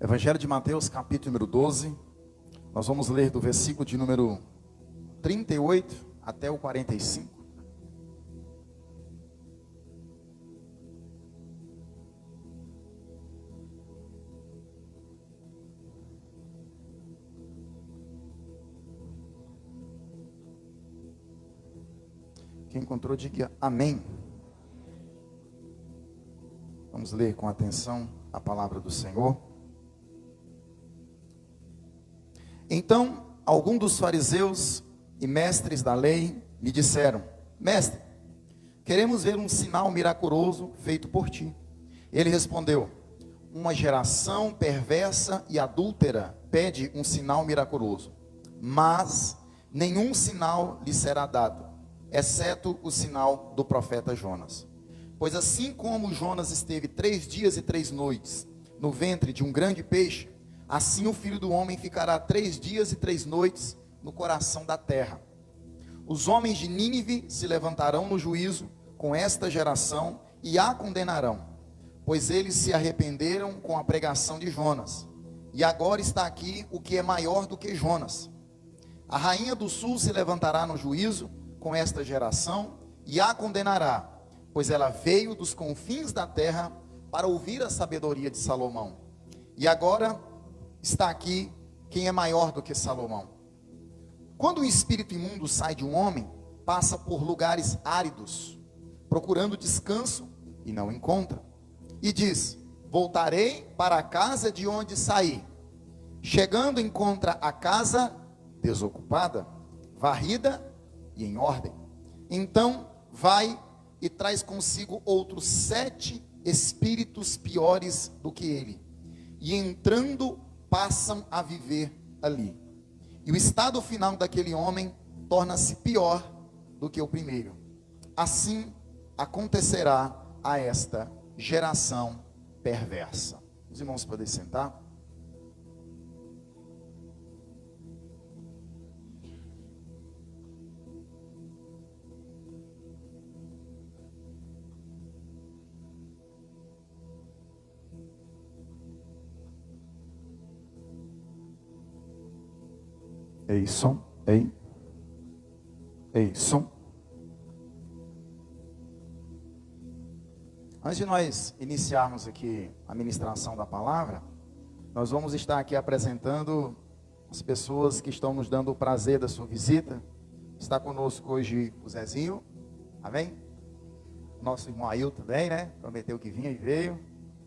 Evangelho de Mateus, capítulo número 12. Nós vamos ler do versículo de número 38 até o 45. Quem encontrou, diga amém. Vamos ler com atenção a palavra do Senhor. Então, alguns dos fariseus e mestres da lei lhe disseram: Mestre, queremos ver um sinal miraculoso feito por ti. Ele respondeu: Uma geração perversa e adúltera pede um sinal miraculoso, mas nenhum sinal lhe será dado, exceto o sinal do profeta Jonas. Pois assim como Jonas esteve 3 dias e 3 noites no ventre de um grande peixe, assim o Filho do Homem ficará 3 dias e 3 noites no coração da terra. Os homens de Nínive se levantarão no juízo com esta geração e a condenarão, pois eles se arrependeram com a pregação de Jonas. E agora está aqui o que é maior do que Jonas. A rainha do sul se levantará no juízo com esta geração e a condenará, pois ela veio dos confins da terra para ouvir a sabedoria de Salomão. E agora está aqui quem é maior do que Salomão. Quando o espírito imundo sai de um homem, passa por lugares áridos, procurando descanso e não encontra. E diz: voltarei para a casa de onde saí. Chegando, encontra a casa desocupada, varrida e em ordem. Então vai e traz consigo outros 7 espíritos piores do que ele. E entrando, passam a viver ali. E o estado final daquele homem torna-se pior do que o primeiro. Assim acontecerá a esta geração perversa. Os irmãos podem sentar? Ei, som, ei, som. Antes de nós iniciarmos aqui a ministração da palavra, nós vamos estar aqui apresentando as pessoas que estão nos dando o prazer da sua visita. Está conosco hoje o Zezinho, amém? Nosso irmão Ailton também, né? Prometeu que vinha e veio.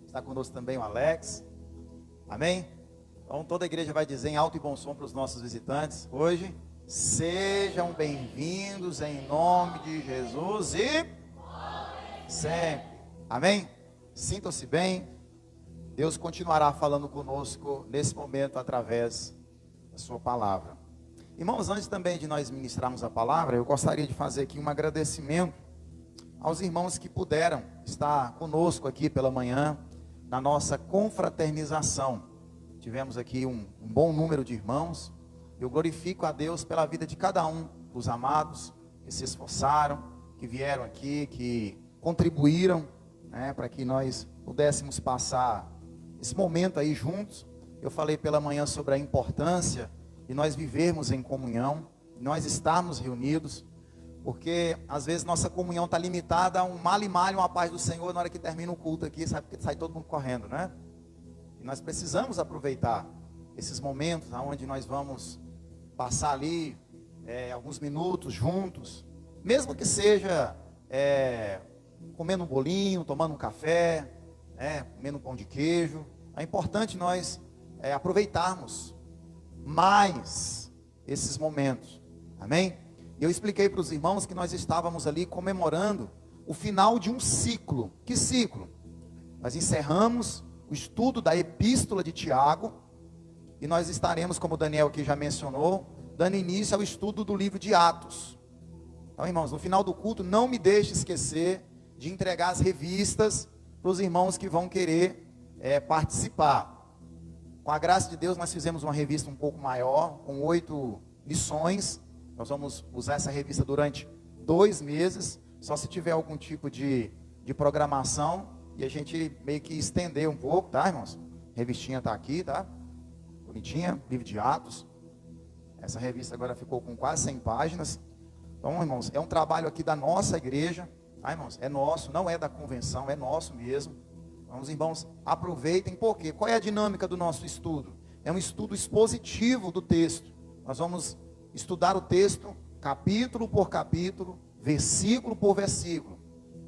Está conosco também o Alex, amém? Então toda a igreja vai dizer em alto e bom som para os nossos visitantes hoje: sejam bem-vindos em nome de Jesus e sempre, amém? Sintam-se bem. Deus continuará falando conosco nesse momento através da sua palavra. Irmãos, antes também de nós ministrarmos a palavra, eu gostaria de fazer aqui um agradecimento aos irmãos que puderam estar conosco aqui pela manhã na nossa confraternização. Tivemos aqui um bom número de irmãos. Eu glorifico a Deus pela vida de cada um dos amados que se esforçaram, que vieram aqui, que contribuíram, né, para que nós pudéssemos passar esse momento aí juntos. Eu falei pela manhã sobre a importância de nós vivermos em comunhão, de nós estarmos reunidos, porque às vezes nossa comunhão está limitada a um male-male, uma paz do Senhor. Na hora que termina o culto aqui, sabe que sai todo mundo correndo, né? E nós precisamos aproveitar esses momentos onde nós vamos passar ali alguns minutos juntos, mesmo que seja comendo um bolinho, tomando um café, comendo um pão de queijo. É importante nós aproveitarmos mais esses momentos, amém? E eu expliquei para os irmãos que nós estávamos ali comemorando o final de um ciclo. Que ciclo? Nós encerramos o estudo da epístola de Tiago, e nós estaremos, como o Daniel aqui já mencionou, dando início ao estudo do livro de Atos. Então, irmãos, no final do culto, não me deixe esquecer de entregar as revistas para os irmãos que vão querer participar. Com a graça de Deus, nós fizemos uma revista um pouco maior, com 8 lições. Nós vamos usar essa revista durante 2 meses, só se tiver algum tipo de programação, e a gente meio que estender um pouco, tá, irmãos? revistinha está aqui, tá? Bonitinha, livro de Atos. Essa revista agora ficou com quase 100 páginas. Então, irmãos, é um trabalho aqui da nossa igreja, tá, irmãos? É nosso, não é da convenção, é nosso mesmo. Vamos, irmãos, aproveitem. Por quê? Qual é a dinâmica do nosso estudo? É um estudo expositivo do texto. Nós vamos estudar o texto capítulo por capítulo, versículo por versículo.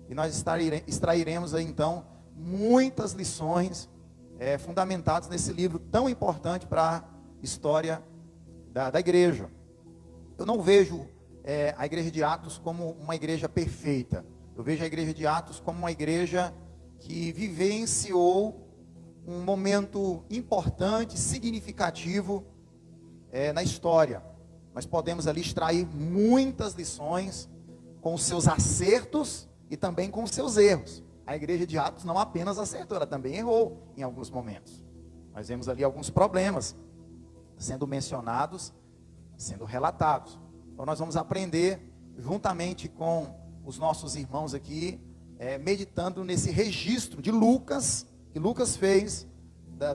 E nós extrairemos aí então muitas lições fundamentadas nesse livro tão importante para a história da igreja. Eu não vejo a igreja de Atos como uma igreja perfeita. Eu vejo a igreja de Atos como uma igreja que vivenciou um momento importante, significativo na história. Nós podemos ali extrair muitas lições com os seus acertos e também com os seus erros. A igreja de Atos não apenas acertou, ela também errou em alguns momentos. Nós vemos ali alguns problemas sendo mencionados, sendo relatados. Então nós vamos aprender juntamente com os nossos irmãos aqui, meditando nesse registro de Lucas, que Lucas fez,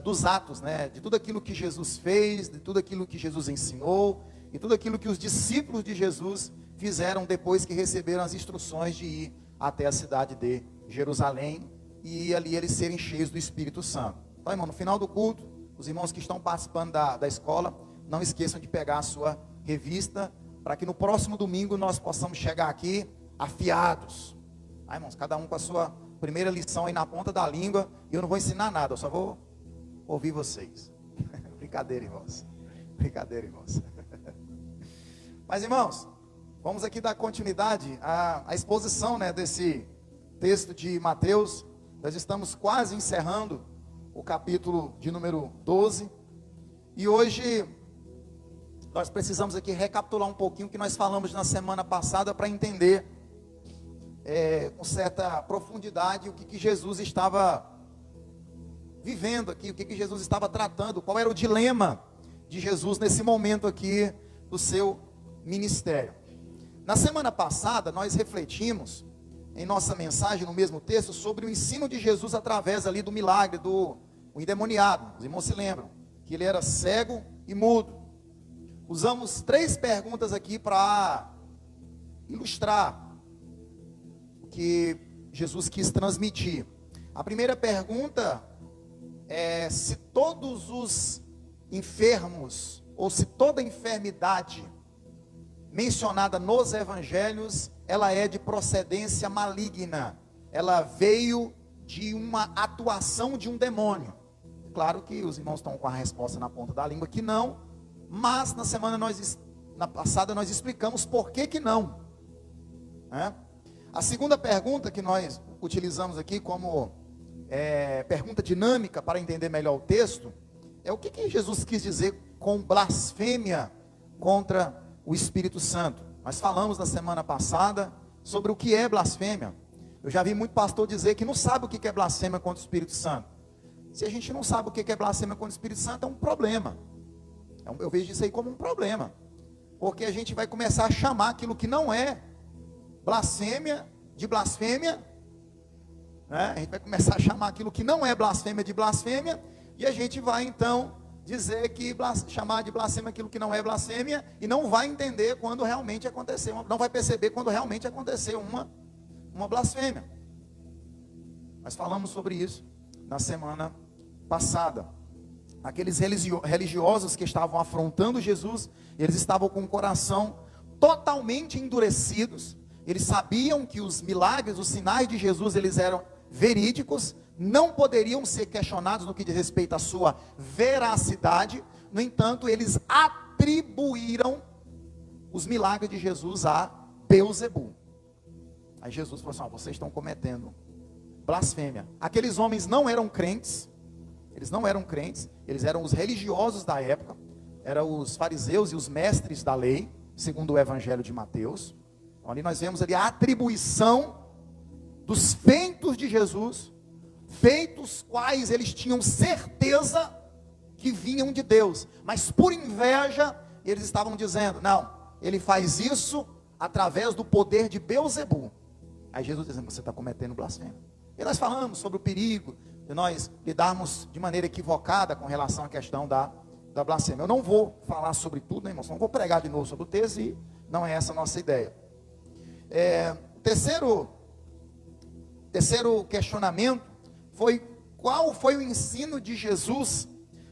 dos atos, né? De tudo aquilo que Jesus fez, de tudo aquilo que Jesus ensinou, e tudo aquilo que os discípulos de Jesus fizeram depois que receberam as instruções de ir até a cidade de Jerusalém, e ali eles serem cheios do Espírito Santo. Então, irmão, no final do culto, os irmãos que estão participando da escola, não esqueçam de pegar a sua revista, para que no próximo domingo nós possamos chegar aqui afiados. Irmãos, cada um com a sua primeira lição aí na ponta da língua, e eu não vou ensinar nada, eu só vou ouvir vocês. Brincadeira, irmãos. Brincadeira, irmãos. Mas, irmãos, vamos aqui dar continuidade à exposição, né, desse texto de Mateus. Nós estamos quase encerrando o capítulo de número 12. E hoje nós precisamos aqui recapitular um pouquinho o que nós falamos na semana passada, para entender com certa profundidade o que Jesus estava vivendo aqui, o que Jesus estava tratando, qual era o dilema de Jesus nesse momento aqui do seu ministério. Na semana passada nós refletimos em nossa mensagem, no mesmo texto, sobre o ensino de Jesus através ali do milagre do endemoniado. Os irmãos se lembram que ele era cego e mudo. Usamos 3 perguntas aqui para ilustrar o que Jesus quis transmitir. A primeira pergunta é se todos os enfermos, ou se toda enfermidade mencionada nos evangelhos, ela é de procedência maligna, ela veio de uma atuação de um demônio. Claro que os irmãos estão com a resposta na ponta da língua que não, mas na passada nós explicamos por que não. A segunda pergunta que nós utilizamos aqui como pergunta dinâmica para entender melhor o texto, é o que Jesus quis dizer com blasfêmia contra o Espírito Santo. Nós falamos na semana passada sobre o que é blasfêmia. Eu já vi muito pastor dizer que não sabe o que é blasfêmia contra o Espírito Santo. Se a gente não sabe o que é blasfêmia contra o Espírito Santo, é um problema. Eu vejo isso aí como um problema, porque a gente vai começar a chamar aquilo que não é blasfêmia de blasfêmia, né? A gente vai começar a chamar aquilo que não é blasfêmia de blasfêmia, e a gente vai então dizer que chamar de blasfêmia aquilo que não é blasfêmia, e não vai entender quando realmente aconteceu, não vai perceber quando realmente aconteceu uma blasfêmia. Nós falamos sobre isso na semana passada. Aqueles religiosos que estavam afrontando Jesus, eles estavam com o coração totalmente endurecidos. Eles sabiam que os milagres, os sinais de Jesus, eles eram verídicos, não poderiam ser questionados no que diz respeito à sua veracidade. No entanto, eles atribuíram os milagres de Jesus a Beelzebul. Aí Jesus falou assim: vocês estão cometendo blasfêmia. Aqueles homens não eram crentes, eles eram os religiosos da época, eram os fariseus e os mestres da lei, segundo o evangelho de Mateus. Então, ali nós vemos ali a atribuição dos feitos de Jesus, feitos quais eles tinham certeza que vinham de Deus, mas por inveja eles estavam dizendo: não, ele faz isso através do poder de Beelzebul. Aí Jesus dizendo: você está cometendo blasfêmia. E nós falamos sobre o perigo de nós lidarmos de maneira equivocada com relação à questão da blasfêmia. Eu não vou falar sobre tudo, né, irmãos? Não vou pregar de novo sobre o texto e não é essa a nossa ideia. Terceiro questionamento foi: qual foi o ensino de Jesus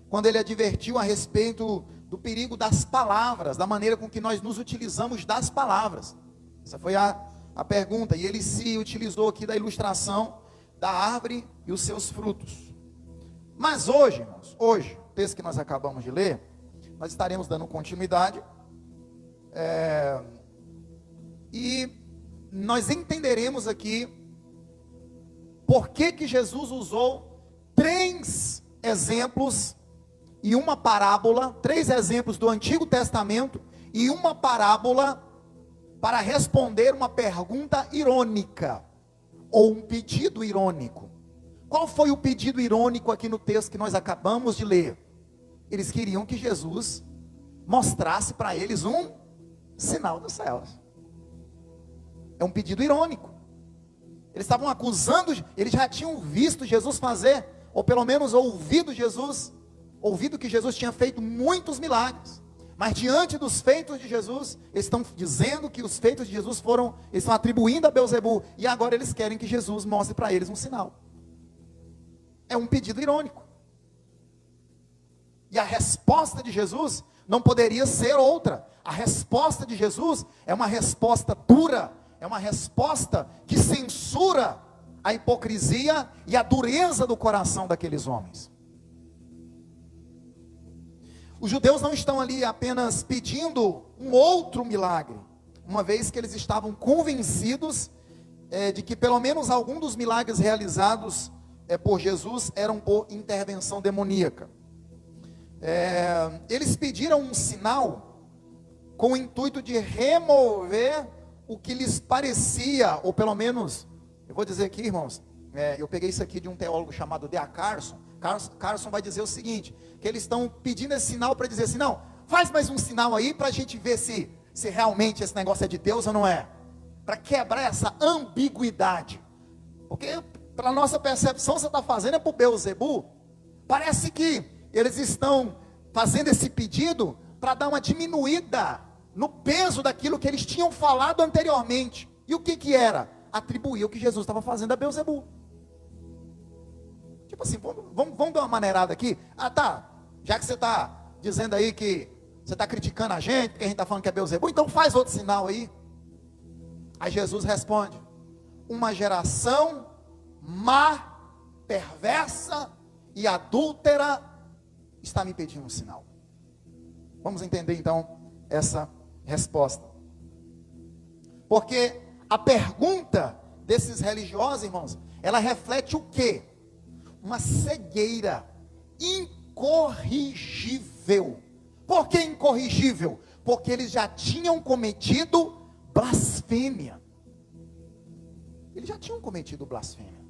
quando ele advertiu a respeito do perigo das palavras, da maneira com que nós nos utilizamos das palavras? Essa foi a pergunta, e ele se utilizou aqui da ilustração da árvore e os seus frutos. Mas hoje, irmãos, hoje, o texto que nós acabamos de ler, nós estaremos dando continuidade, e nós entenderemos aqui por que Jesus usou 3 exemplos e uma parábola, 3 exemplos do Antigo Testamento e uma parábola para responder uma pergunta irônica, ou um pedido irônico. Qual foi o pedido irônico aqui no texto que nós acabamos de ler? Eles queriam que Jesus mostrasse para eles um sinal dos céus. É um pedido irônico. Eles estavam acusando, eles já tinham visto Jesus fazer, ou pelo menos ouvido que Jesus tinha feito muitos milagres. Mas diante dos feitos de Jesus, eles estão dizendo que os feitos de Jesus eles estão atribuindo a Beelzebu, e agora eles querem que Jesus mostre para eles um sinal. É um pedido irônico. E a resposta de Jesus não poderia ser outra. A resposta de Jesus é uma resposta dura, é uma resposta que censura a hipocrisia e a dureza do coração daqueles homens. Os judeus não estão ali apenas pedindo um outro milagre, uma vez que eles estavam convencidos de que pelo menos algum dos milagres realizados por Jesus eram por intervenção demoníaca. Eles pediram um sinal com o intuito de remover o que lhes parecia, ou pelo menos, eu vou dizer aqui, irmãos, eu peguei isso aqui de um teólogo chamado D.A. Carson. Carson vai dizer o seguinte, que eles estão pedindo esse sinal para dizer assim: não, faz mais um sinal aí para a gente ver se realmente esse negócio é de Deus ou não é, para quebrar essa ambiguidade, porque para nossa percepção você está fazendo para o Beelzebu. Parece que eles estão fazendo esse pedido para dar uma diminuída no peso daquilo que eles tinham falado anteriormente. E o que era? Atribuir o que Jesus estava fazendo a Beelzebu. Tipo assim, vamos dar uma maneirada aqui. Ah, tá, já que você está dizendo aí que você está criticando a gente, porque a gente está falando que é Beelzebu, então faz outro sinal aí. Aí Jesus responde: uma geração má, perversa e adúltera está me pedindo um sinal. Vamos entender então essa resposta. Porque a pergunta desses religiosos, irmãos, ela reflete o quê? Uma cegueira incorrigível. Por que incorrigível? Porque eles já tinham cometido blasfêmia. Eles já tinham cometido blasfêmia.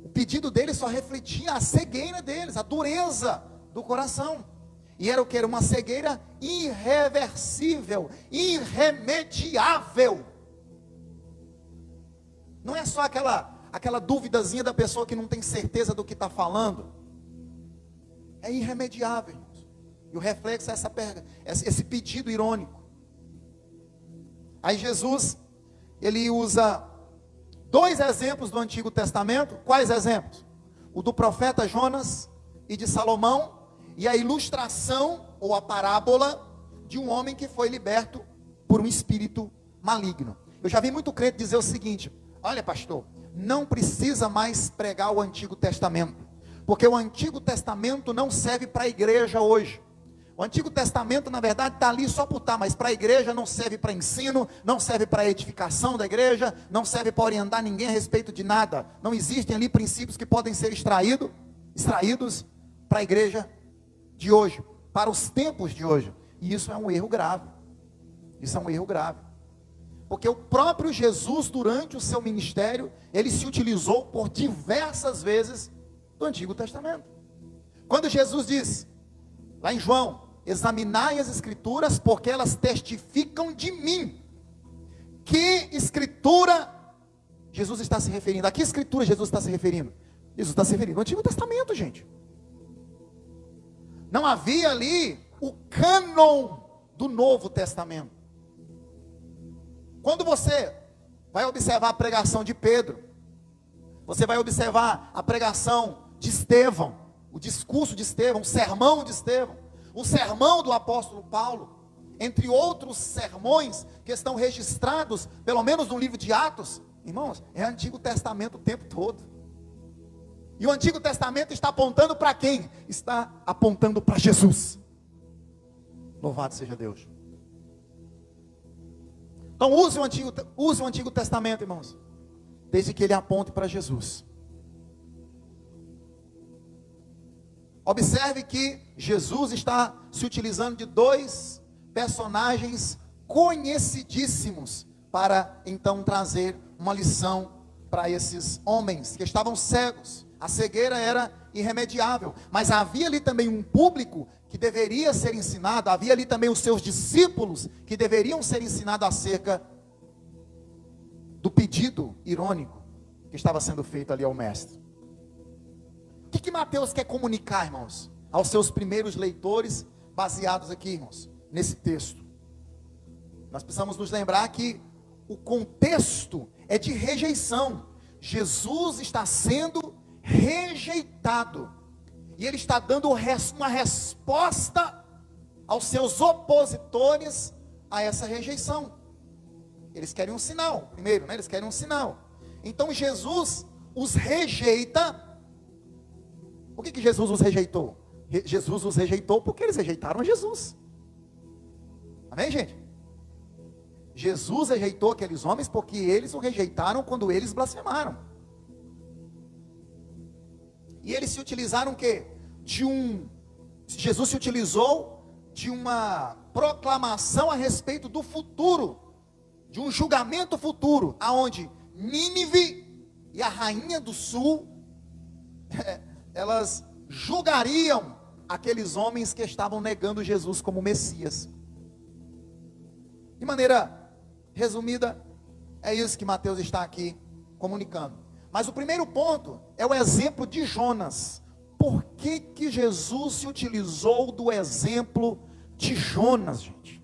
O pedido deles só refletia a cegueira deles, a dureza do coração. E era o que? Era uma cegueira irreversível, irremediável. Não é só aquela duvidazinha da pessoa que não tem certeza do que está falando. É irremediável, irmãos. E o reflexo é esse pedido irônico. Aí Jesus, ele usa 2 exemplos do Antigo Testamento. Quais exemplos? O do profeta Jonas e de Salomão, e a ilustração ou a parábola de um homem que foi liberto por um espírito maligno. Eu já vi muito crente dizer o seguinte: olha, pastor, não precisa mais pregar o Antigo Testamento, porque o Antigo Testamento não serve para a igreja hoje. O Antigo Testamento, na verdade, está ali só por estar, mas para a igreja não serve para ensino, não serve para a edificação da igreja, não serve para orientar ninguém a respeito de nada. Não existem ali princípios que podem ser extraídos para a igreja de hoje, para os tempos de hoje. E isso é um erro grave. Isso é um erro grave. Porque o próprio Jesus, durante o seu ministério, ele se utilizou por diversas vezes do Antigo Testamento. Quando Jesus diz, lá em João: examinai as escrituras, porque elas testificam de mim. Que escritura Jesus está se referindo? A que escritura Jesus está se referindo? Jesus está se referindo ao Antigo Testamento, gente. Não havia ali o cânon do Novo Testamento. Quando você vai observar a pregação de Pedro, você vai observar a pregação de Estevão, o discurso de Estevão, o sermão de Estevão, o sermão do apóstolo Paulo, entre outros sermões que estão registrados, pelo menos no livro de Atos, irmãos, é Antigo Testamento o tempo todo. E o Antigo Testamento está apontando para quem? Está apontando para Jesus. Louvado seja Deus. Então use o Antigo Testamento, irmãos, desde que ele aponte para Jesus. Observe que Jesus está se utilizando de dois personagens conhecidíssimos para então trazer uma lição para esses homens que estavam cegos. A cegueira era irremediável, mas havia ali também um público que deveria ser ensinado, havia ali também os seus discípulos que deveriam ser ensinados acerca do pedido irônico que estava sendo feito ali ao mestre. O que Mateus quer comunicar, irmãos, aos seus primeiros leitores, baseados aqui, irmãos, nesse texto? Nós precisamos nos lembrar que o contexto é de rejeição. Jesus está sendo rejeitado, e ele está dando uma resposta aos seus opositores a essa rejeição. Eles querem um sinal, primeiro, né? Eles querem um sinal. Então Jesus os rejeita. Por que Jesus os rejeitou? Jesus os rejeitou porque eles rejeitaram Jesus. Amém, gente? Jesus rejeitou aqueles homens porque eles o rejeitaram quando eles blasfemaram. E eles se utilizaram o quê? Jesus se utilizou de uma proclamação a respeito do futuro, de um julgamento futuro, aonde Nínive e a rainha do sul, elas julgariam aqueles homens que estavam negando Jesus como Messias. De maneira resumida, é isso que Mateus está aqui comunicando. Mas o primeiro ponto é o exemplo de Jonas. Por que Jesus se utilizou do exemplo de Jonas, gente?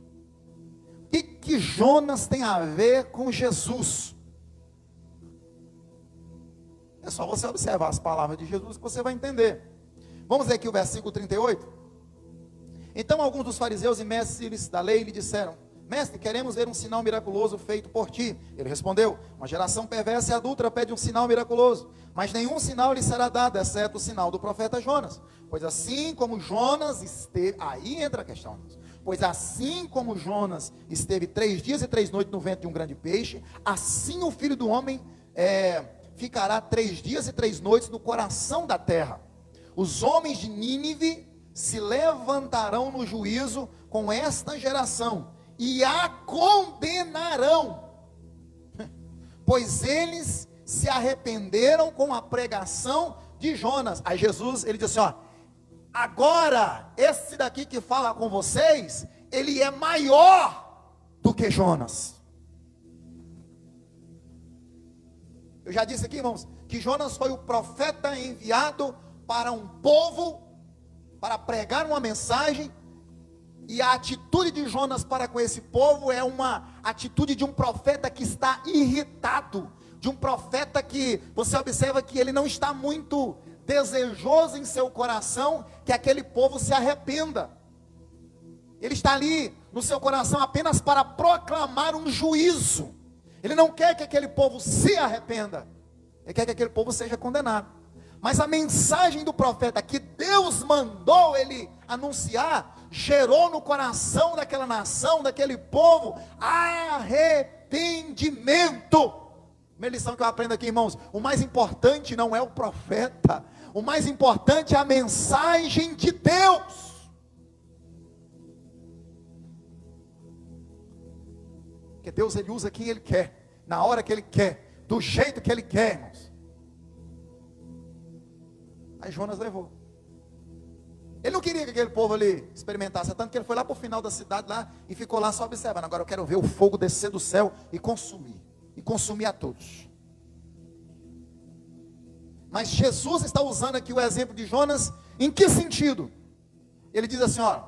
O que Jonas tem a ver com Jesus? É só você observar as palavras de Jesus que você vai entender. Vamos ler aqui o versículo 38. Então alguns dos fariseus e mestres da lei lhe disseram: Mestre, queremos ver um sinal miraculoso feito por ti. Ele respondeu: uma geração perversa e adúltera pede um sinal miraculoso, mas nenhum sinal lhe será dado, exceto o sinal do profeta Jonas. Pois assim como Jonas esteve, aí entra a questão, pois assim como Jonas esteve 3 dias e 3 noites no ventre de um grande peixe, assim o Filho do Homem ficará 3 dias e 3 noites no coração da terra. Os homens de Nínive se levantarão no juízo com esta geração e a condenarão, pois eles se arrependeram com a pregação de Jonas. Aí Jesus, ele disse assim, agora, esse daqui que fala com vocês, ele é maior do que Jonas. Eu já disse aqui, irmãos, que Jonas foi o profeta enviado para um povo, para pregar uma mensagem. E a atitude de Jonas para com esse povo é uma atitude de um profeta que está irritado, de um profeta que você observa que ele não está muito desejoso em seu coração que aquele povo se arrependa. Ele está ali no seu coração apenas para proclamar um juízo. Ele não quer que aquele povo se arrependa, ele quer que aquele povo seja condenado. Mas a mensagem do profeta que Deus mandou ele anunciar, gerou no coração daquela nação, daquele povo, arrependimento. Uma lição que eu aprendo aqui, irmãos: o mais importante não é o profeta, o mais importante é a mensagem de Deus. Porque Deus, ele usa quem ele quer, na hora que ele quer, do jeito que ele quer, irmãos. Aí Jonas levou. Ele não queria que aquele povo ali experimentasse, tanto que ele foi lá para o final da cidade lá e ficou lá só observando. Agora eu quero ver o fogo descer do céu e consumir a todos. Mas Jesus está usando aqui o exemplo de Jonas, em que sentido? Ele diz assim, ó,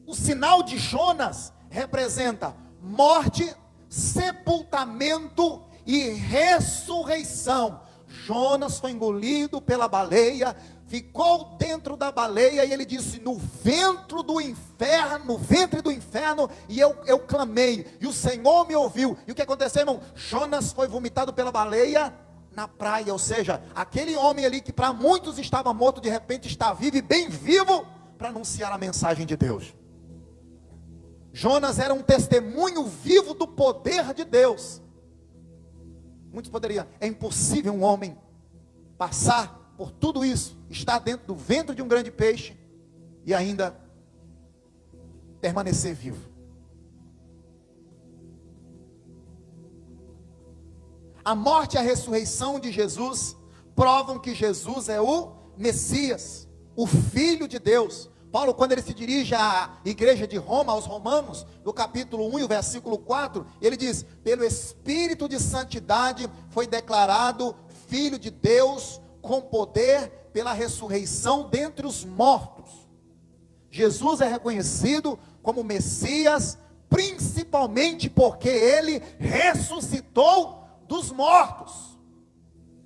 o sinal de Jonas representa morte, sepultamento e ressurreição. Jonas foi engolido pela baleia, ficou dentro da baleia, e ele disse, no ventre do inferno, e eu clamei, e o Senhor me ouviu. E o que aconteceu, irmão? Jonas foi vomitado pela baleia na praia, ou seja, aquele homem ali que para muitos estava morto, de repente está vivo e bem vivo, para anunciar a mensagem de Deus. Jonas era um testemunho vivo do poder de Deus. Muitos poderiam, é impossível um homem passar por tudo isso, estar dentro do ventre de um grande peixe e ainda permanecer vivo. A morte e a ressurreição de Jesus provam que Jesus é o Messias, o Filho de Deus. Paulo, quando ele se dirige à igreja de Roma, aos romanos, no capítulo 1, versículo 4, ele diz, pelo Espírito de Santidade foi declarado Filho de Deus, com poder pela ressurreição dentre os mortos. Jesus é reconhecido como Messias, principalmente porque ele ressuscitou dos mortos.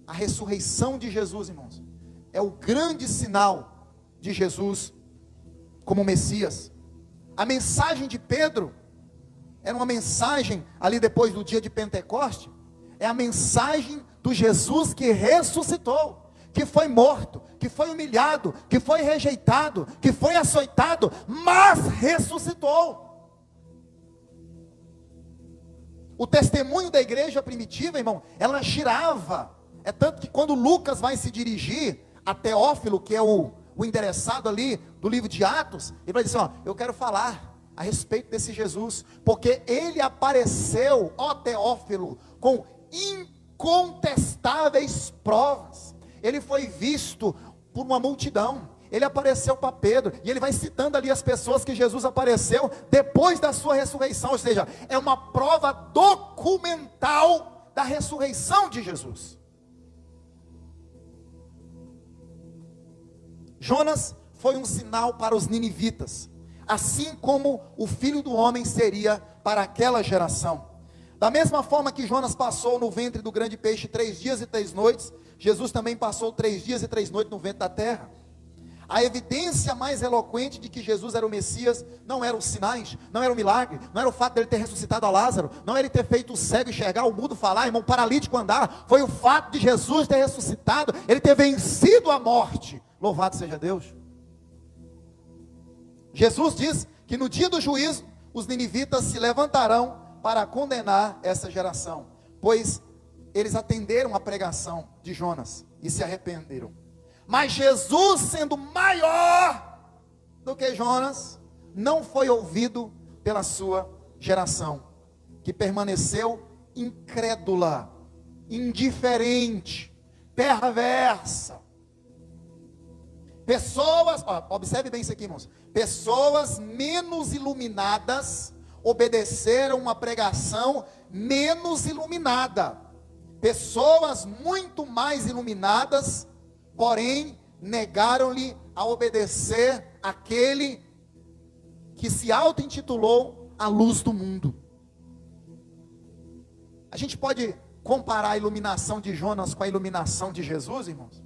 A ressurreição de Jesus, irmãos, é o grande sinal de Jesus como Messias. A mensagem de Pedro era uma mensagem ali depois do dia de Pentecoste, é a mensagem do Jesus que ressuscitou, que foi morto, que foi humilhado, que foi rejeitado, que foi açoitado, mas ressuscitou. O testemunho da igreja primitiva, irmão, ela girava. É tanto que quando Lucas vai se dirigir a Teófilo, que é o endereçado ali do livro de Atos, ele vai dizer, ó, eu quero falar a respeito desse Jesus, porque ele apareceu, ó Teófilo, com incontestáveis provas. Ele foi visto por uma multidão, ele apareceu para Pedro, e ele vai citando ali as pessoas que Jesus apareceu depois da sua ressurreição, ou seja, é uma prova documental da ressurreição de Jesus. Jonas foi um sinal para os ninivitas, assim como o Filho do Homem seria para aquela geração. Da mesma forma que Jonas passou no ventre do grande peixe 3 dias e 3 noites, Jesus também passou 3 dias e 3 noites no ventre da terra. A evidência mais eloquente de que Jesus era o Messias não eram os sinais, não era o milagre, não era o fato dele ter ressuscitado a Lázaro, não era ele ter feito o cego enxergar, o mudo falar, irmão, o paralítico andar. Foi o fato de Jesus ter ressuscitado, ele ter vencido a morte. Louvado seja Deus. Jesus diz que no dia do juízo, os ninivitas se levantarão para condenar essa geração, pois eles atenderam a pregação de Jonas e se arrependeram. Mas Jesus, sendo maior do que Jonas, não foi ouvido pela sua geração, que permaneceu incrédula, indiferente, perversa. Pessoas, observe bem isso aqui, irmãos. Pessoas menos iluminadas obedeceram uma pregação menos iluminada. Pessoas muito mais iluminadas, porém, negaram-lhe a obedecer aquele que se auto-intitulou a luz do mundo. A gente pode comparar a iluminação de Jonas com a iluminação de Jesus, irmãos?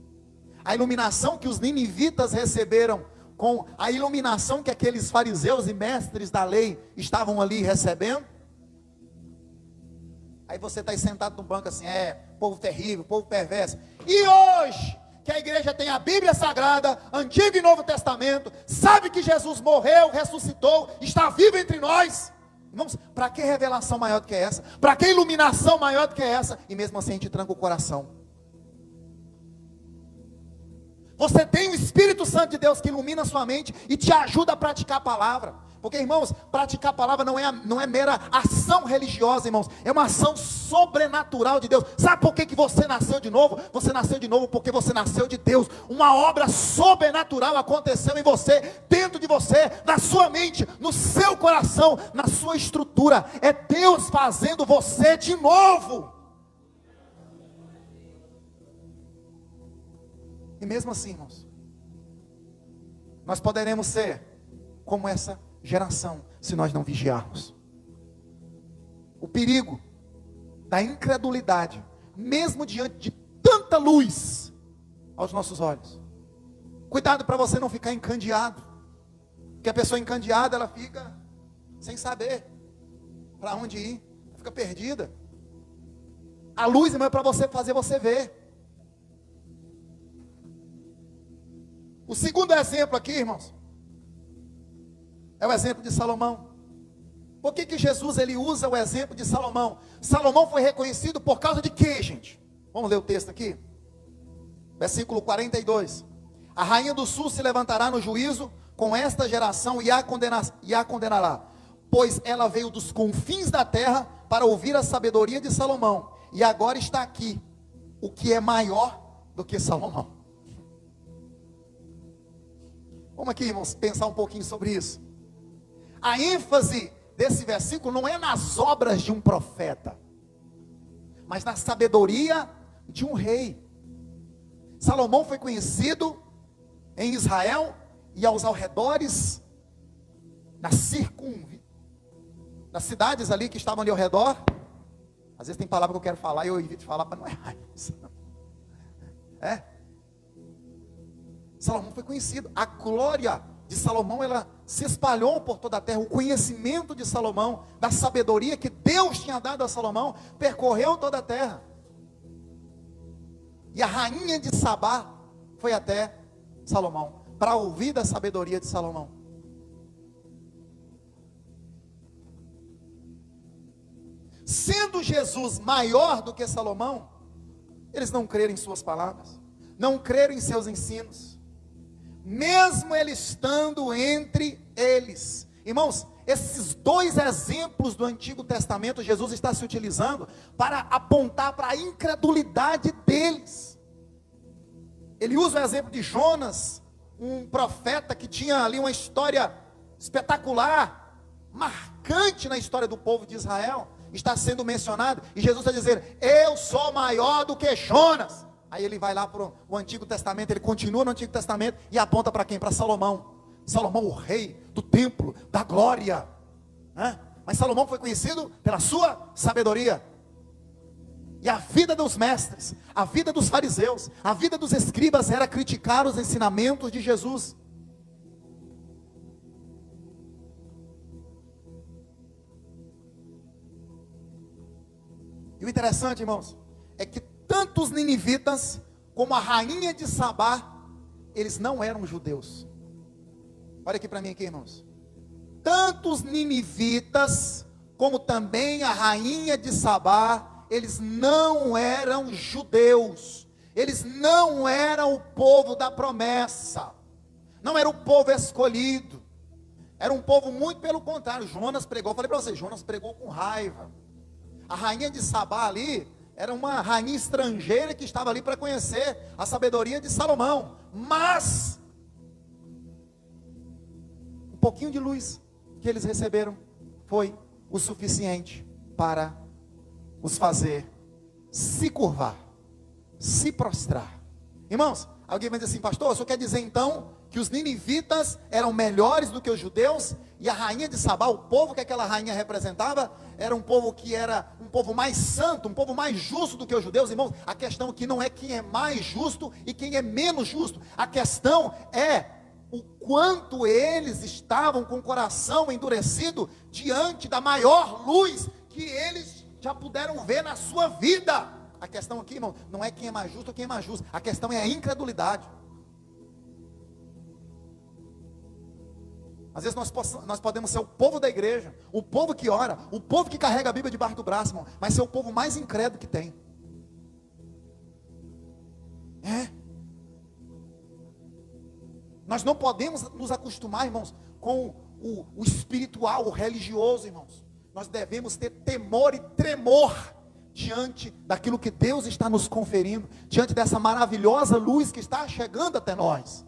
A iluminação que os ninivitas receberam com a iluminação que aqueles fariseus e mestres da lei estavam ali recebendo? Aí você está aí sentado no banco assim, povo terrível, povo perverso. E hoje, que a igreja tem a Bíblia Sagrada, Antigo e Novo Testamento, sabe que Jesus morreu, ressuscitou, está vivo entre nós. Irmãos, para que revelação maior do que essa? Para que iluminação maior do que essa? E mesmo assim a gente tranca o coração. Você tem o Espírito Santo de Deus que ilumina a sua mente e te ajuda a praticar a palavra. Porque, irmãos, praticar a palavra não é mera ação religiosa, irmãos. É uma ação sobrenatural de Deus. Sabe por que você nasceu de novo? Você nasceu de novo porque você nasceu de Deus. Uma obra sobrenatural aconteceu em você, dentro de você, na sua mente, no seu coração, na sua estrutura. É Deus fazendo você de novo. E mesmo assim, irmãos, nós poderemos ser como essa geração, se nós não vigiarmos. O perigo da incredulidade, mesmo diante de tanta luz aos nossos olhos. Cuidado para você não ficar encandeado. Porque a pessoa encandeada, ela fica sem saber para onde ir, fica perdida. A luz, irmão, é para você fazer você ver. O segundo exemplo aqui, irmãos, é o exemplo de Salomão. Por que Jesus ele usa o exemplo de Salomão? Salomão foi reconhecido por causa de quê, gente? Vamos ler o texto aqui. Versículo 42. A rainha do sul se levantará no juízo com esta geração e a condenará. Pois ela veio dos confins da terra para ouvir a sabedoria de Salomão. E agora está aqui o que é maior do que Salomão. Vamos aqui, irmãos, pensar um pouquinho sobre isso. A ênfase desse versículo não é nas obras de um profeta, mas na sabedoria de um rei. Salomão foi conhecido em Israel e aos arredores, nas cidades ali que estavam ali ao redor. Às vezes tem palavra que eu quero falar e eu evito falar para não errar. Salomão foi conhecido. A glória de Salomão, ela se espalhou por toda a terra. O conhecimento de Salomão, da sabedoria que Deus tinha dado a Salomão, percorreu toda a terra. E a rainha de Sabá foi até Salomão, para ouvir da sabedoria de Salomão. Sendo Jesus maior do que Salomão, eles não creram em suas palavras, não creram em seus ensinos, mesmo ele estando entre eles. Irmãos, esses dois exemplos do Antigo Testamento, Jesus está se utilizando para apontar para a incredulidade deles. Ele usa o exemplo de Jonas, um profeta que tinha ali uma história espetacular, marcante na história do povo de Israel, está sendo mencionado, e Jesus está dizendo: eu sou maior do que Jonas. Aí ele vai lá para o Antigo Testamento, ele continua no Antigo Testamento e aponta para quem? Para Salomão. Salomão, o rei do templo, da glória. Mas Salomão foi conhecido pela sua sabedoria. E a vida dos mestres, a vida dos fariseus, a vida dos escribas era criticar os ensinamentos de Jesus. E o interessante, irmãos, é que tanto os ninivitas como a rainha de Sabá, eles não eram judeus. Olha aqui para mim aqui, irmãos. Tanto os ninivitas como também a rainha de Sabá, eles não eram judeus. Eles não eram o povo da promessa. Não era o povo escolhido. Era um povo muito pelo contrário. Jonas pregou, falei para vocês, Jonas pregou com raiva. A rainha de Sabá ali era uma rainha estrangeira que estava ali para conhecer a sabedoria de Salomão. Mas um pouquinho de luz que eles receberam foi o suficiente para os fazer se curvar, se prostrar. Irmãos, alguém vai dizer assim: pastor, o senhor quer dizer então que os ninivitas eram melhores do que os judeus? E a rainha de Sabá, o povo que aquela rainha representava, era um povo que era um povo mais santo, um povo mais justo do que os judeus? Irmãos, a questão aqui não é quem é mais justo e quem é menos justo. A questão é o quanto eles estavam com o coração endurecido diante da maior luz que eles já puderam ver na sua vida. A questão aqui, irmão, não é quem é mais justo ou quem é mais justo. A questão é a incredulidade. Às vezes nós podemos ser o povo da igreja, o povo que ora, o povo que carrega a Bíblia debaixo do braço, irmão, mas ser o povo mais incrédulo que tem. Nós não podemos nos acostumar, irmãos, com o espiritual, o religioso, irmãos. Nós devemos ter temor e tremor diante daquilo que Deus está nos conferindo, diante dessa maravilhosa luz que está chegando até nós.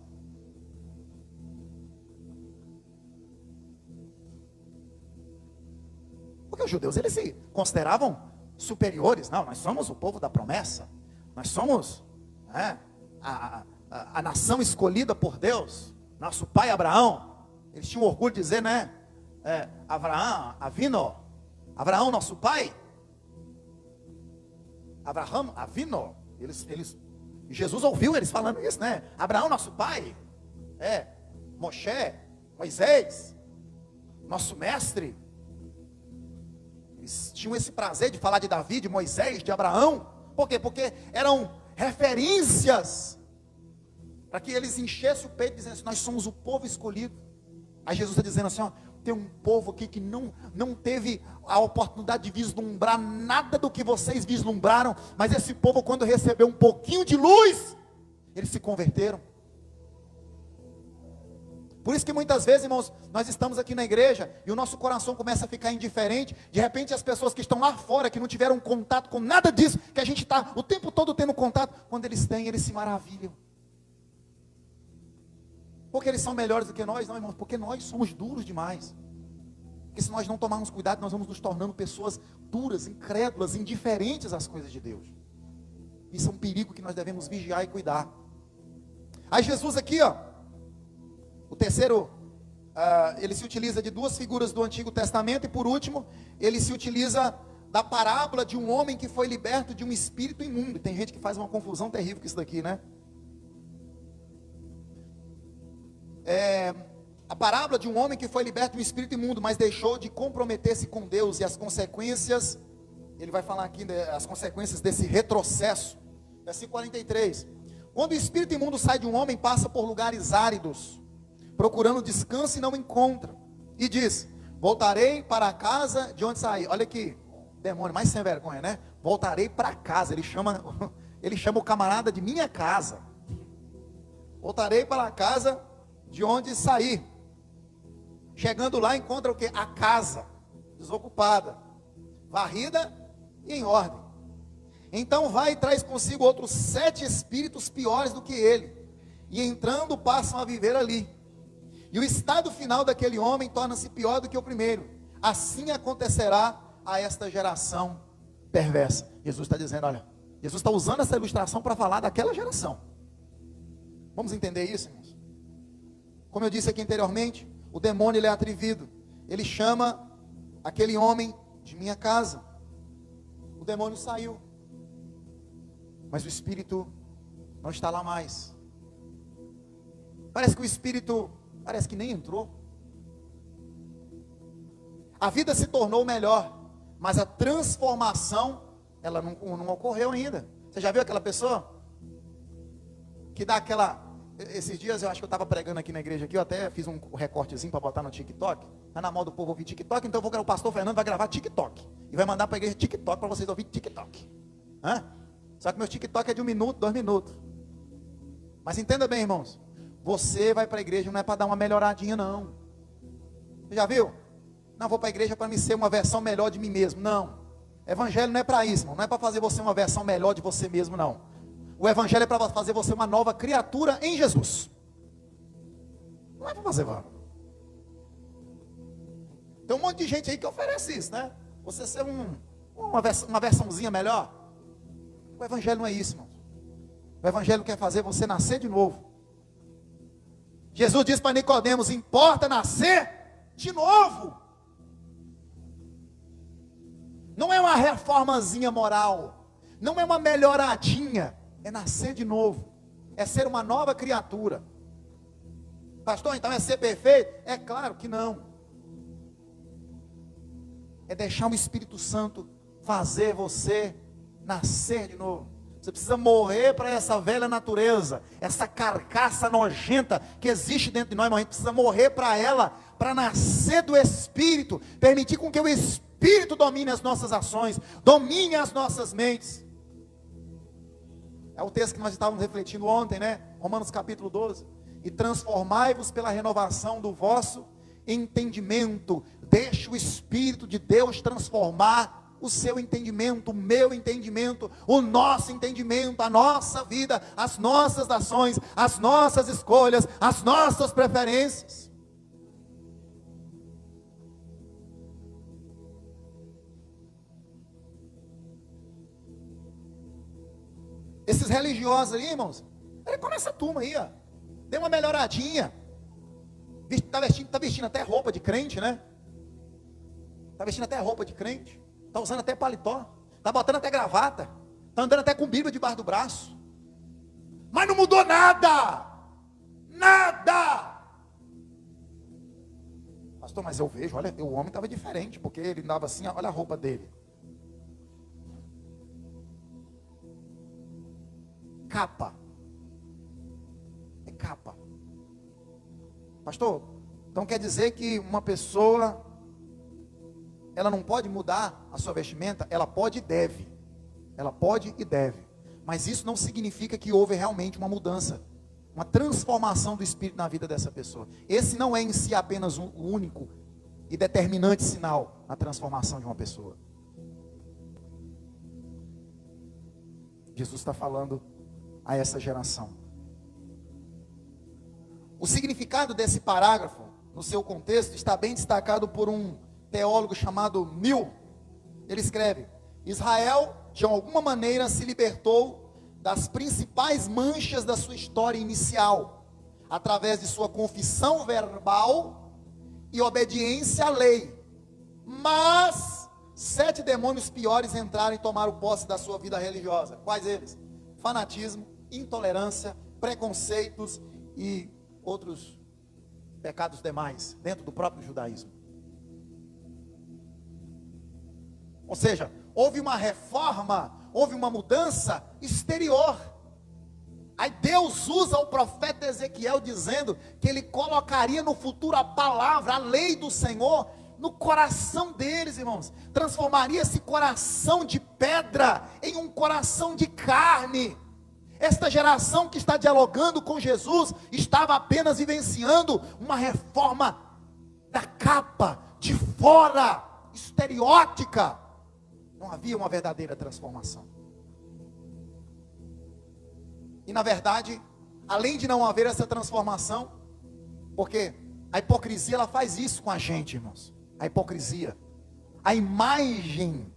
Porque os judeus, eles se consideravam superiores. Não, nós somos o povo da promessa. Nós somos a nação escolhida por Deus, nosso pai Abraão, eles tinham orgulho de dizer, né? Abraão, Abraão, nosso pai. Abraão, Avino. Jesus ouviu eles falando isso, né? Abraão, nosso pai. Moisés, nosso mestre. Eles tinham esse prazer de falar de Davi, de Moisés, de Abraão. Por quê? Porque eram referências para que eles enchessem o peito dizendo assim: nós somos o povo escolhido. Aí Jesus está dizendo assim: ó, tem um povo aqui que não teve a oportunidade de vislumbrar nada do que vocês vislumbraram, mas esse povo, quando recebeu um pouquinho de luz, eles se converteram. Por isso que muitas vezes, irmãos, nós estamos aqui na igreja e o nosso coração começa a ficar indiferente. De repente as pessoas que estão lá fora, que não tiveram contato com nada disso, que a gente está o tempo todo tendo contato, quando eles têm, eles se maravilham. Porque eles são melhores do que nós? Não, irmãos, porque nós somos duros demais. Porque se nós não tomarmos cuidado, nós vamos nos tornando pessoas duras, incrédulas, indiferentes às coisas de Deus. Isso é um perigo que nós devemos vigiar e cuidar. Aí Jesus aqui, ó, o terceiro, ele se utiliza de duas figuras do Antigo Testamento. E por último, ele se utiliza da parábola de um homem que foi liberto de um espírito imundo. Tem gente que faz uma confusão terrível com isso daqui, né? A parábola de um homem que foi liberto de um espírito imundo, mas deixou de comprometer-se com Deus. E as consequências, ele vai falar aqui, as consequências desse retrocesso. Versículo 43. Quando o espírito imundo sai de um homem, passa por lugares áridos, procurando descanso e não encontra. E diz: voltarei para a casa de onde saí. Olha aqui, demônio mais sem vergonha, né? Voltarei para casa. Ele chama o camarada de minha casa. Voltarei para a casa de onde saí. Chegando lá, encontra o quê? A casa desocupada, varrida e em ordem. Então vai e traz consigo outros 7 espíritos piores do que ele, e entrando passam a viver ali. E o estado final daquele homem torna-se pior do que o primeiro. Assim acontecerá a esta geração perversa. Jesus está dizendo, olha, Jesus está usando essa ilustração para falar daquela geração. Vamos entender isso, irmãos? Como eu disse aqui anteriormente, o demônio, ele é atrevido. Ele chama aquele homem de minha casa. O demônio saiu, mas o espírito não está lá mais. Parece que o espírito, parece que nem entrou. A vida se tornou melhor, mas a transformação, ela não ocorreu ainda. Você já viu aquela pessoa que dá aquela... Esses dias eu acho que eu estava pregando aqui na igreja, aqui, eu até fiz um recortezinho para botar no TikTok. Está na moda do povo ouvir TikTok, então o pastor Fernando vai gravar TikTok. E vai mandar para a igreja TikTok para vocês ouvirem TikTok. Só que meu TikTok é de 1 minuto, 2 minutos. Mas entenda bem, irmãos. Você vai para a igreja não é para dar uma melhoradinha, não. Você já viu? Não, vou para a igreja para me ser uma versão melhor de mim mesmo. Não. Evangelho não é para isso, irmão. Não é para fazer você uma versão melhor de você mesmo, não. O evangelho é para fazer você uma nova criatura em Jesus. Não é para fazer, mano. Tem um monte de gente aí que oferece isso, né? Você ser uma versãozinha melhor. O evangelho não é isso, irmão. O evangelho quer fazer você nascer de novo. Jesus disse para Nicodemos: importa nascer de novo. Não é uma reformazinha moral. Não é uma melhoradinha. É nascer de novo. É ser uma nova criatura. Pastor, então é ser perfeito? É claro que não. É deixar o Espírito Santo fazer você nascer de novo. Você precisa morrer para essa velha natureza, essa carcaça nojenta que existe dentro de nós, mas a gente precisa morrer para ela, para nascer do Espírito, permitir com que o Espírito domine as nossas ações, domine as nossas mentes. É o texto que nós estávamos refletindo ontem, né? Romanos capítulo 12. E transformai-vos pela renovação do vosso entendimento. Deixe o Espírito de Deus transformar o seu entendimento, o meu entendimento, o nosso entendimento, a nossa vida, as nossas ações, as nossas escolhas, as nossas preferências. Esses religiosos aí, irmãos, Ele come essa turma aí, ó. Deu uma melhoradinha. Tá vestindo até roupa de crente, né? Tá vestindo até roupa de crente. Tá usando até paletó. Tá botando até gravata. Tá andando até com Bíblia debaixo do braço. Mas não mudou nada. Nada. Pastor, mas eu vejo, olha, o homem estava diferente, porque ele andava assim, olha a roupa dele. Capa. É capa. Pastor, então quer dizer que uma pessoa, ela não pode mudar a sua vestimenta? Ela pode e deve. Ela pode e deve. Mas isso não significa que houve realmente uma mudança, uma transformação do espírito na vida dessa pessoa. Esse não é em si apenas o único e determinante sinal na transformação de uma pessoa. Jesus está falando a essa geração. O significado desse parágrafo, no seu contexto, está bem destacado por um teólogo chamado Mill. Ele escreve: Israel, de alguma maneira, se libertou das principais manchas da sua história inicial, através de sua confissão verbal e obediência à lei. Mas 7 demônios piores entraram e tomaram posse da sua vida religiosa. Quais eles? Fanatismo, intolerância, preconceitos e outros pecados demais, dentro do próprio judaísmo. Ou seja, houve uma reforma, houve uma mudança exterior. Aí Deus usa o profeta Ezequiel dizendo que ele colocaria no futuro a palavra, a lei do Senhor, no coração deles, irmãos. Transformaria esse coração de pedra em um coração de carne. Esta geração que está dialogando com Jesus estava apenas vivenciando uma reforma da capa, de fora, estereótica. Não havia uma verdadeira transformação. E na verdade, além de não haver essa transformação, porque a hipocrisia ela faz isso com a gente, irmãos. A hipocrisia, a imagem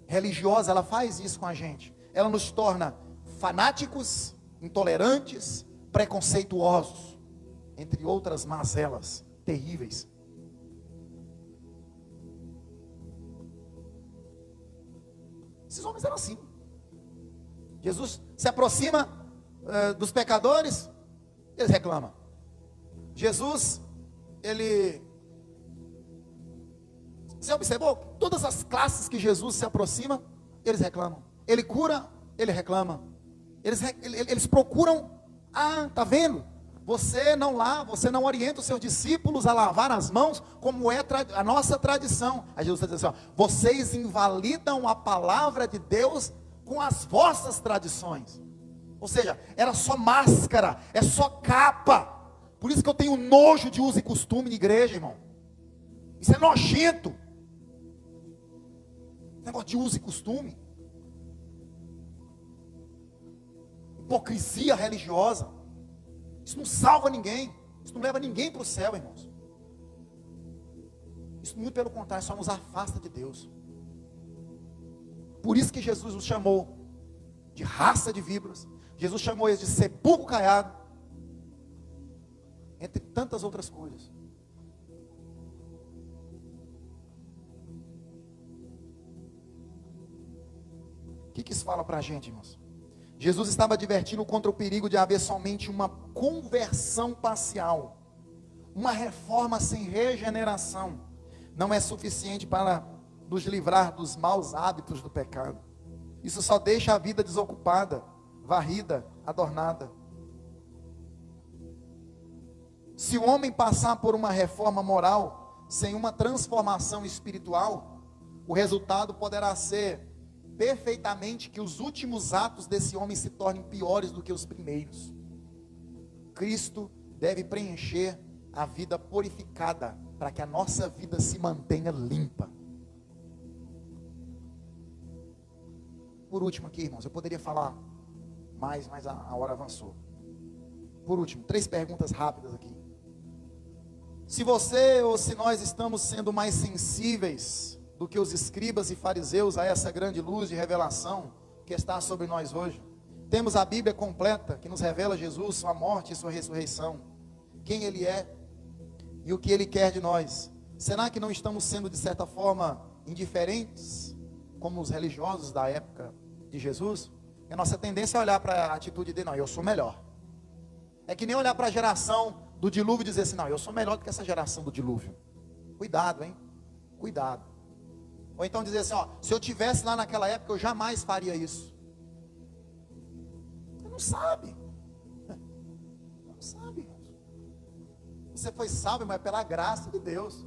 religiosa, ela faz isso com a gente. Ela nos torna fanáticos, intolerantes, preconceituosos, entre outras mazelas terríveis. Esses homens eram assim. Jesus se aproxima dos pecadores, eles reclamam. Jesus, você observou? Todas as classes que Jesus se aproxima, eles reclamam. Ele cura, ele reclama. Eles procuram, tá vendo? Você não orienta os seus discípulos a lavar as mãos, como é a nossa tradição. Aí Jesus está dizendo assim, vocês invalidam a palavra de Deus com as vossas tradições. Ou seja, era só máscara, é só capa. Por isso que eu tenho nojo de uso e costume de igreja, irmão. Isso é nojento. Negócio de uso e costume. Hipocrisia religiosa. Isso não salva ninguém. Isso não leva ninguém para o céu, irmãos. Isso muito pelo contrário, só nos afasta de Deus. Por isso que Jesus os chamou de raça de víboras. Jesus chamou eles de sepulcro caiado. Entre tantas outras coisas. O que isso fala para a gente, irmãos? Jesus estava advertindo contra o perigo de haver somente uma conversão parcial. Uma reforma sem regeneração não é suficiente para nos livrar dos maus hábitos do pecado. Isso só deixa a vida desocupada, varrida, adornada. Se o homem passar por uma reforma moral, sem uma transformação espiritual, o resultado poderá ser perfeitamente que os últimos atos desse homem se tornem piores do que os primeiros. Cristo deve preencher a vida purificada, para que a nossa vida se mantenha limpa. Por último aqui, irmãos, eu poderia falar mais, mas a hora avançou. Por último, 3 perguntas rápidas aqui. Se você ou se nós estamos sendo mais sensíveis do que os escribas e fariseus a essa grande luz de revelação que está sobre nós hoje, Temos a Bíblia completa, que nos revela Jesus, sua morte e sua ressurreição, quem Ele é e o que Ele quer de nós. Será que não estamos sendo, de certa forma, indiferentes, como os religiosos da época de Jesus? A nossa tendência é olhar para a atitude de, não, eu sou melhor. É que nem olhar para a geração do dilúvio e dizer assim, não, eu sou melhor do que essa geração do dilúvio. Cuidado, hein? Cuidado. Ou então dizer assim, ó, se eu tivesse lá naquela época, eu jamais faria isso. Você não sabe. Não sabe, irmãos. Você foi salvo, mas é pela graça de Deus.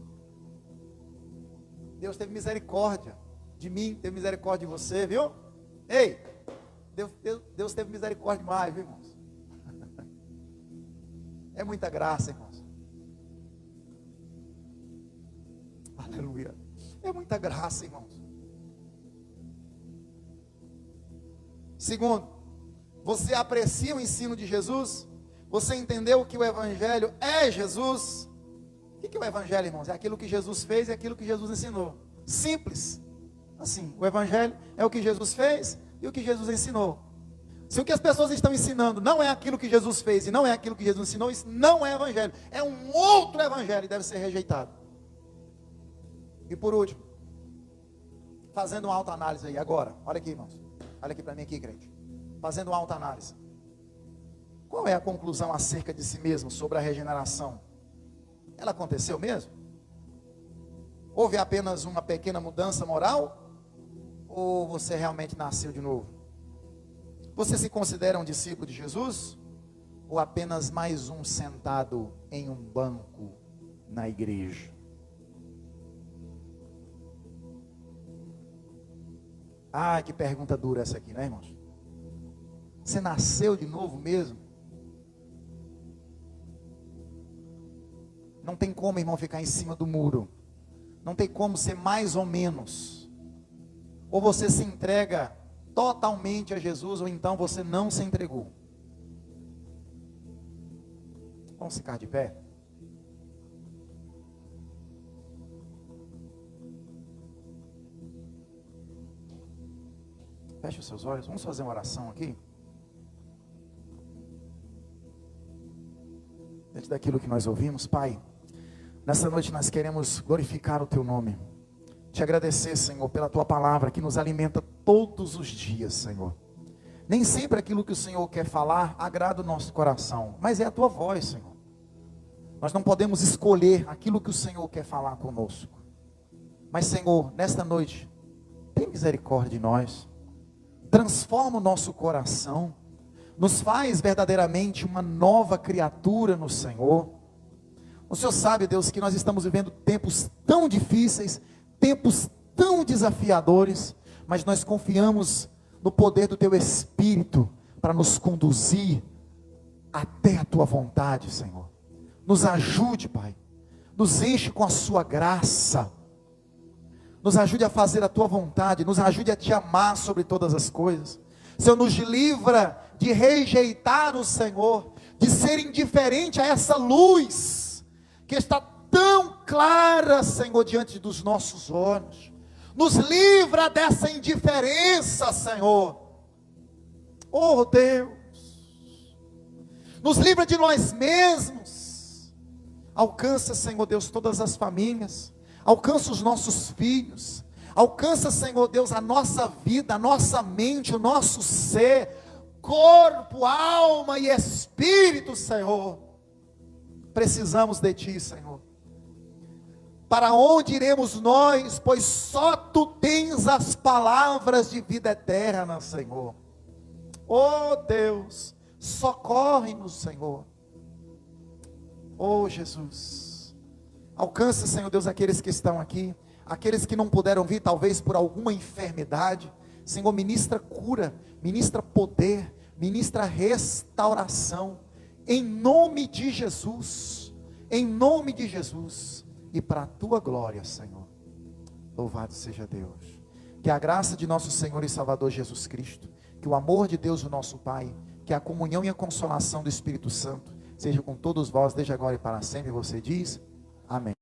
Deus teve misericórdia de mim, teve misericórdia de você, viu? Ei, Deus teve misericórdia demais, viu, irmãos? É muita graça, irmãos. Aleluia. É muita graça, irmãos. Segundo, você aprecia o ensino de Jesus? Você entendeu que o Evangelho é Jesus? O que é o Evangelho, irmãos? É aquilo que Jesus fez e aquilo que Jesus ensinou. Simples. Assim, o Evangelho é o que Jesus fez e o que Jesus ensinou. Se o que as pessoas estão ensinando não é aquilo que Jesus fez e não é aquilo que Jesus ensinou, isso não é Evangelho. É um outro Evangelho e deve ser rejeitado. E por último, fazendo uma autoanálise aí agora. Olha aqui, irmãos. Olha aqui para mim, aqui, crente. Fazendo uma autoanálise. Qual é a conclusão acerca de si mesmo sobre a regeneração? Ela aconteceu mesmo? Houve apenas uma pequena mudança moral? Ou você realmente nasceu de novo? Você se considera um discípulo de Jesus? Ou apenas mais um sentado em um banco na igreja? Ah, que pergunta dura essa aqui, né, irmãos? Você nasceu de novo mesmo? Não tem como, irmão, ficar em cima do muro. Não tem como ser mais ou menos. Ou você se entrega totalmente a Jesus, ou então você não se entregou. Vamos ficar de pé? Feche os seus olhos, vamos fazer uma oração aqui. Diante daquilo que nós ouvimos, Pai, nessa noite nós queremos glorificar o Teu nome. Te agradecer, Senhor, pela Tua palavra que nos alimenta todos os dias, Senhor. Nem sempre aquilo que o Senhor quer falar agrada o nosso coração, mas é a Tua voz, Senhor. Nós não podemos escolher aquilo que o Senhor quer falar conosco. Mas, Senhor, nesta noite, tem misericórdia de nós. Transforma o nosso coração. Nos faz verdadeiramente uma nova criatura no Senhor. O Senhor sabe, Deus, que nós estamos vivendo tempos tão difíceis, tempos tão desafiadores, mas nós confiamos no poder do Teu Espírito para nos conduzir até a Tua vontade, Senhor. Nos ajude, Pai. Nos enche com a Sua graça. Nos ajude a fazer a Tua vontade. Nos ajude a Te amar sobre todas as coisas. Senhor, nos livra de rejeitar o Senhor, de ser indiferente a essa luz que está tão clara, Senhor, diante dos nossos olhos. Nos livra dessa indiferença, Senhor. Oh Deus, nos livra de nós mesmos. Alcança, Senhor Deus, todas as famílias. Alcança os nossos filhos. Alcança, Senhor Deus, a nossa vida, a nossa mente, o nosso ser, corpo, alma e espírito, Senhor. Precisamos de Ti, Senhor. Para onde iremos nós? Pois só Tu tens as palavras de vida eterna, Senhor. Oh Deus, socorre-nos, Senhor. Oh Jesus, alcança, Senhor Deus, aqueles que estão aqui, aqueles que não puderam vir, talvez por alguma enfermidade. Senhor, ministra cura, ministra poder, ministra restauração, em nome de Jesus, em nome de Jesus, e para a Tua glória, Senhor. Louvado seja Deus. Que a graça de nosso Senhor e Salvador Jesus Cristo, que o amor de Deus, o nosso Pai, que a comunhão e a consolação do Espírito Santo, seja com todos vós, desde agora e para sempre. Você diz, amém.